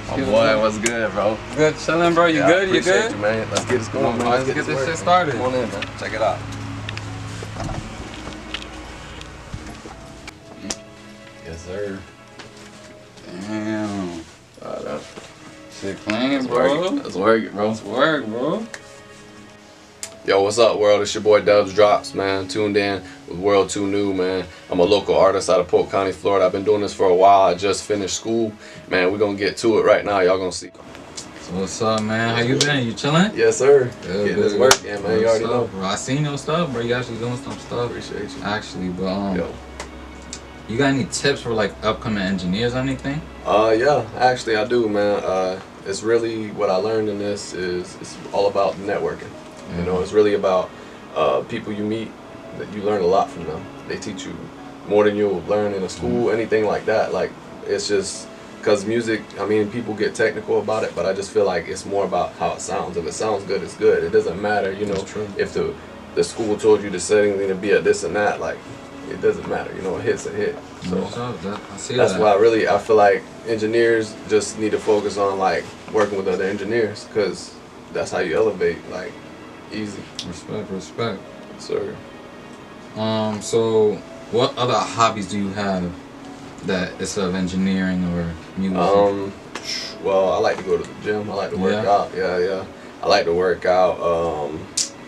My boy, what's good, bro? Good chilling, bro. You good? You good? You, man. Let's get this going, man. Let's get this shit started. Come on in, man. Check it out. Yes, sir. Damn. Shit clean, Let's bro. work. Let's work, bro. Let's work, bro. Yo, what's up, world? It's your boy DubzDropz, man. Tuned in with World2New, man. I'm a local artist out of Polk County, Florida. I've been doing this for a while. I just finished school. Man, we're gonna get to it right now. Y'all gonna see. So what's up, man? How you been? You chilling? Yes, sir. Good, Getting this work in, man. You already up, know. bro. I seen your stuff, bro. You actually doing some stuff. Appreciate you. Actually, but Yo. you got any tips for like upcoming engineers or anything? Yeah, actually I do, man. It's really what I learned in this is it's all about networking. You know, it's really about people you meet that you learn a lot from them. They teach you more than you'll learn in a school, anything like that. Like, it's just because music, I mean, people get technical about it, but I just feel like it's more about how it sounds. If it sounds good, it's good. It doesn't matter, you know, if the school told you the setting to be at this and that, like, it doesn't matter, you know, a hit's a hit. So that's why I feel like engineers just need to focus on like working with other engineers, because that's how you elevate, like, easy. Respect. Sir. So what other hobbies do you have that instead of engineering or music? Well, I like to go to the gym. I like to work out. Yeah. I like to work out.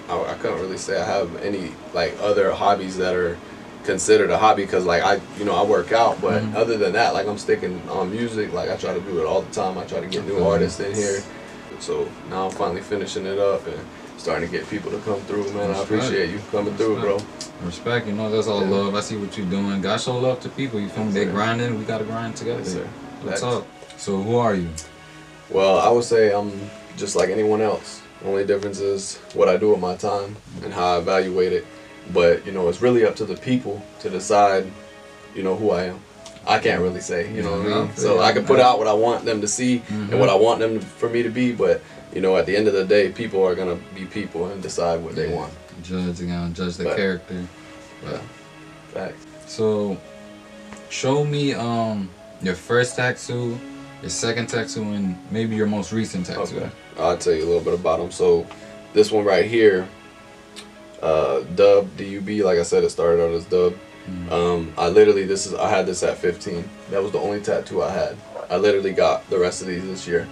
I couldn't really say I have any like other hobbies that are considered a hobby, because like I work out, but other than that, like I'm sticking on music. Like I try to do it all the time. I try to get new artists in here. So now I'm finally finishing it up and starting to get people to come through, man. I appreciate you coming through, bro. Respect, you know, that's all love. I see what you're doing. Gotta show love to people. You feel me? They grinding, we gotta grind together. Yes, sir. What's up? So who are you? Well, I would say I'm just like anyone else. The only difference is what I do with my time and how I evaluate it. But, you know, it's really up to the people to decide, you know, who I am. I can't really say, you know what I mean? So I can put out what I want them to see and what I want them for me to be, but, you know, at the end of the day, people are going to be people and decide what they want. Judge the character. Yeah. Facts. So, show me your first tattoo, your second tattoo, and maybe your most recent tattoo. Okay. I'll tell you a little bit about them. So, this one right here, Dub, D-U-B, like I said, it started out as Dub. I had this at 15. That was the only tattoo I had. I literally got the rest of these this year.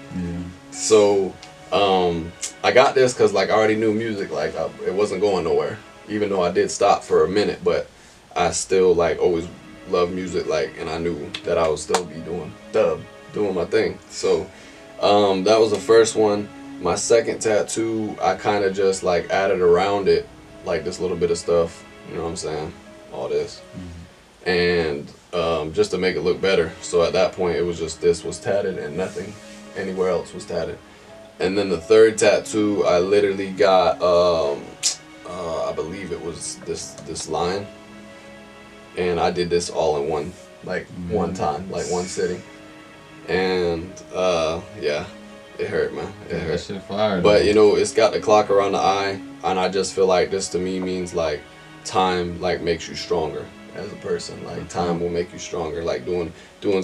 So I got this because like I already knew music, like it wasn't going nowhere, even though I did stop for a minute, but I still like always loved music, like, and I knew that I would still be doing my thing. So that was the first one. My second tattoo, I kind of just like added around it like this little bit of stuff, you know what I'm saying, all this, and just to make it look better. So at that point it was just this was tatted and nothing anywhere else was tatted. And then the third tattoo, I literally got I believe it was this line, and I did this all in one time, like one sitting, and yeah, it hurt, man. It hurt. That shit fired. But you know, it's got the clock around the eye, and I just feel like this to me means like time like makes you stronger as a person. Like time will make you stronger. Like doing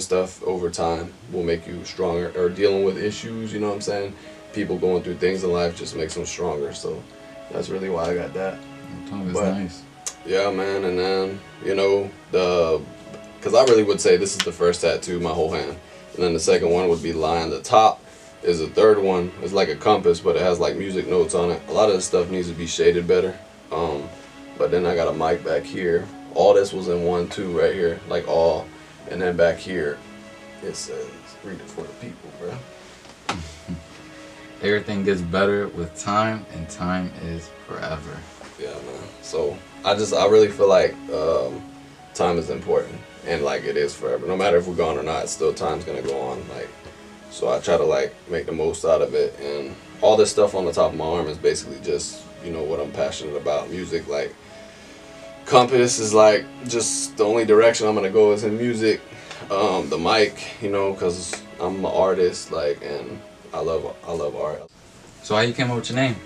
stuff over time will make you stronger, or dealing with issues, you know what I'm saying? People going through things in life just makes them stronger. So that's really why I got that. Tongue is nice. Yeah, man. And then, you know, because I really would say this is the first tattoo, my whole hand. And then the second one would be Lion. The top is the third one. It's like a compass, but it has like music notes on it. A lot of this stuff needs to be shaded better. But then I got a mic back here. All this was in one too, right here, like all. And then back here, it says, read it for the people, bro. Everything gets better with time, and time is forever. Yeah, man. So I really feel like time is important, and like it is forever. No matter if we're gone or not, still time's gonna go on. Like, so I try to like make the most out of it, and all this stuff on the top of my arm is basically just, you know, what I'm passionate about. Music, like compass is like just the only direction I'm gonna go is in music. The mic, you know, because I'm an artist, like, and I love art. So how you came up with your name?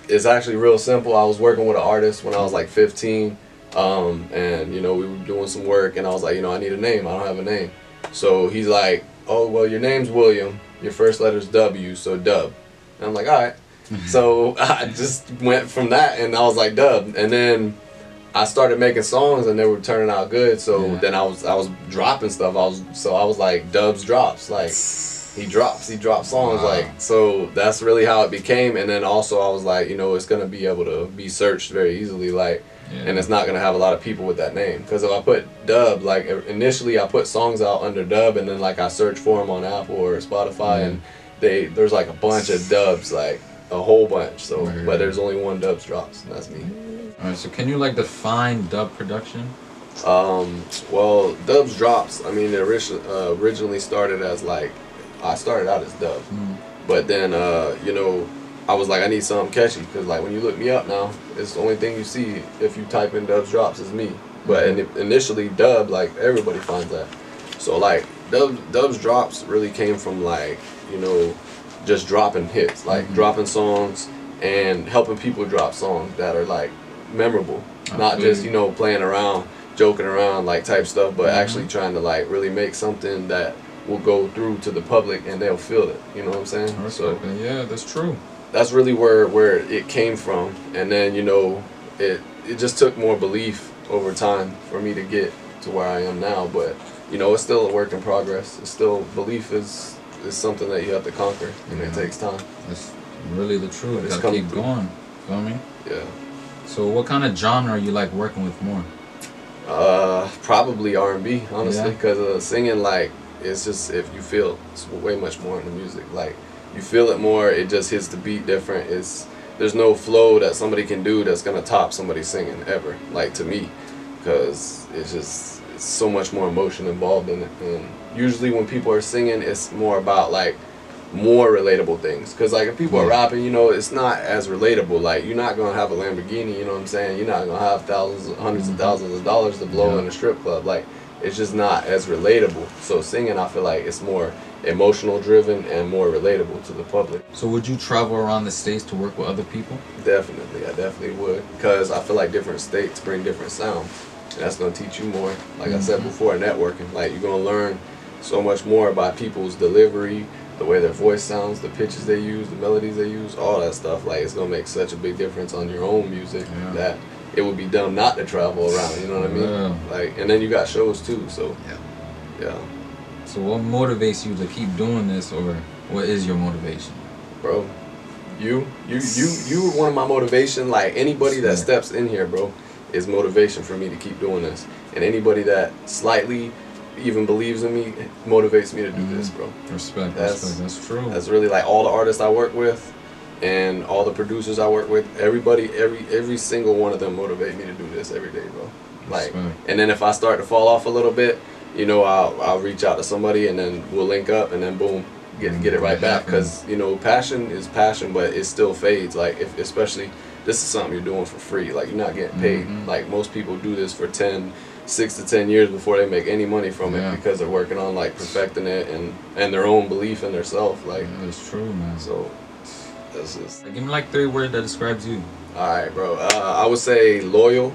It's actually real simple. I was working with an artist when I was like 15, and you know, we were doing some work, and I was like, you know, I need a name. I don't have a name. So he's like, oh, well, your name's William, your first letter's W, so Dub. And I'm like, all right. So I just went from that, and I was like, Dub. And then I started making songs, and they were turning out good. So then I was dropping stuff. I was like, DubzDropz, like he drops songs, like, so that's really how it became. And then also I was like, you know, it's gonna be able to be searched very easily, like, and it's not gonna have a lot of people with that name. Because if I put Dub, like initially I put songs out under Dub, and then like I search for them on Apple or Spotify, and there's like a bunch of Dubs, like a whole bunch. So but there's only one DubzDropz, and that's me. Alright, so can you like define dub production? Well, DubzDropz, I mean, it originally started as like, I started out as Dub, but then you know, I was like, I need something catchy, because like when you look me up now, it's the only thing you see if you type in DubzDropz is me. But initially Dub, like everybody finds that. So like DubzDropz really came from like, you know, just dropping hits, like dropping songs and helping people drop songs that are like memorable, not just, you know, playing around, joking around like type stuff, but actually trying to like really make something that will go through to the public and they'll feel it, you know what I'm saying? So yeah, that's true. That's really where it came from. And then, you know, it just took more belief over time for me to get to where I am now, but you know, it's still a work in progress. It's still, belief is something that you have to conquer, and it takes time. That's really the truth. You gotta keep going. Feel me? Yeah. So what kind of genre are you like working with more? Probably R&B, honestly, because singing, like, it's just, if you feel, it's way much more in the music. Like, you feel it more, it just hits the beat different. There's no flow that somebody can do that's gonna top somebody singing ever, like, to me, because it's so much more emotion involved in it. And usually when people are singing, it's more about like more relatable things, because like if people are rapping, you know, it's not as relatable. Like, you're not gonna have a Lamborghini, you know what I'm saying, you're not gonna have hundreds of thousands of dollars to blow in a strip club. Like, it's just not as relatable. So singing, I feel like it's more emotional driven and more relatable to the public. So would you travel around the states to work with other people? Definitely, I definitely would, because I feel like different states bring different sounds, and that's gonna teach you more. Like I said before, networking, like, you're gonna learn so much more about people's delivery, the way their voice sounds, the pitches they use, the melodies they use, all that stuff. Like, it's gonna make such a big difference on your own music that it would be dumb not to travel around, you know what I mean? Like, and then you got shows too, so yeah. So what motivates you to keep doing this, or what is your motivation? Bro, you were one of my motivation. Like, anybody that steps in here, bro, is motivation for me to keep doing this. And anybody that slightly even believes in me motivates me to do this, bro. Respect, that's true. That's really, like, all the artists I work with and all the producers I work with, everybody, every single one of them motivate me to do this every day, bro. Like, and then if I start to fall off a little bit, you know, I'll reach out to somebody, and then we'll link up, and then boom, get it right back. Because, you know, passion is passion, but it still fades. Like, especially this is something you're doing for free. Like, you're not getting paid. Like, most people do this for 6 to 10 years before they make any money from it, because they're working on like perfecting it and their own belief in themselves. Like, that's true, man. So that's just. Give me like 3 words that describes you. All right, bro. I would say loyal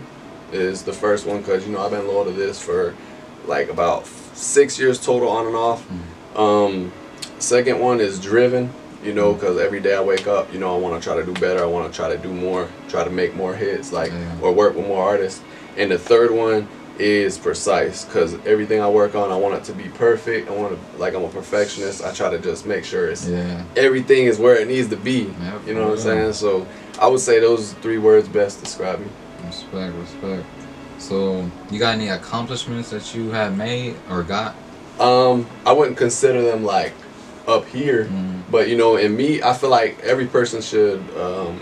is the first one, because, you know, I've been loyal to this for like about 6 years total, on and off. Second one is driven, you know, because every day I wake up, you know, I want to try to do better. I want to try to do more, try to make more hits, like, or work with more artists. And the third one is precise, because everything I work on, I want it to be perfect. I want to, like, I'm a perfectionist. I try to just make sure it's everything is where it needs to be. You know what I'm saying? So I would say those 3 words best describe me. Respect. So you got any accomplishments that you have made or got? I wouldn't consider them like up here, but, you know, in me, I feel like every person should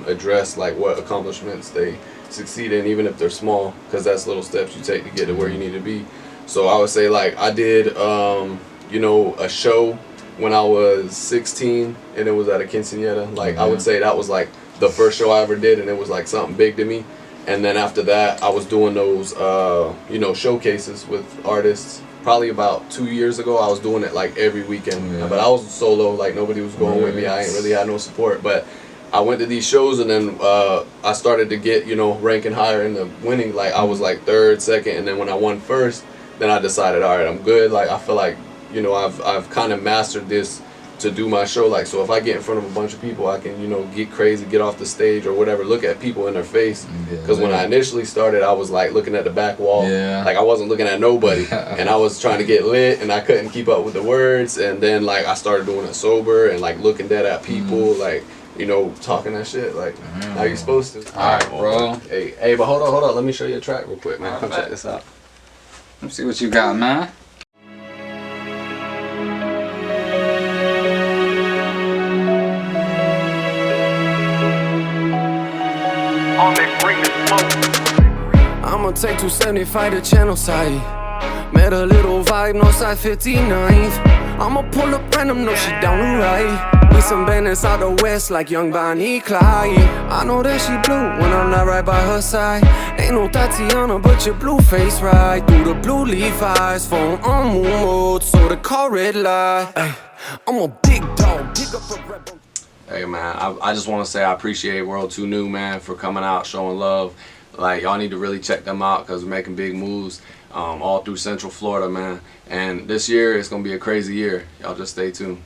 address like what accomplishments they succeed in, even if they're small, because that's little steps you take to get to where you need to be. So I would say, like, I did you know, a show when I was 16, and it was at a quinceañera. Like, I would say that was like the first show I ever did, and it was like something big to me. And then after that, I was doing those you know, showcases with artists. Probably about 2 years ago, I was doing it like every weekend, but I was solo. Like, nobody was going with me. I ain't really had no support, but I went to these shows, and then I started to get, you know, ranking higher in the winning. Like, I was like 3rd, 2nd, and then when I won 1st, then I decided, all right, I'm good. Like, I feel like you know, I've kind of mastered this to do my show. Like, so if I get in front of a bunch of people, I can, you know, get crazy, get off the stage or whatever, look at people in their face. Because when I initially started, I was like looking at the back wall. Like, I wasn't looking at nobody. And I was trying to get lit and I couldn't keep up with the words. And then like I started doing it sober and like looking dead at people, like, you know, talking that shit like how you supposed to. Alright, bro. Hey, but hold on. Let me show you a track real quick, man. Come check this out. Let's see what you got, man. I'ma take 275 to channel side. Met a little vibe, no side 59th. I'ma pull up random, no she down the right. We some bandits out the west like young Bonnie Clyde. I know that she blue when I'm not right by her side. Ain't no Tatiana but your blue face right through the blue Levi's. Phone on move mode so the car red light. Ay, I'm a big dog, dig up a rebel. Hey man, I just want to say I appreciate World2New, man, for coming out, showing love. Like, y'all need to really check them out because we're making big moves all through Central Florida, man. And this year, it's going to be a crazy year. Y'all just stay tuned.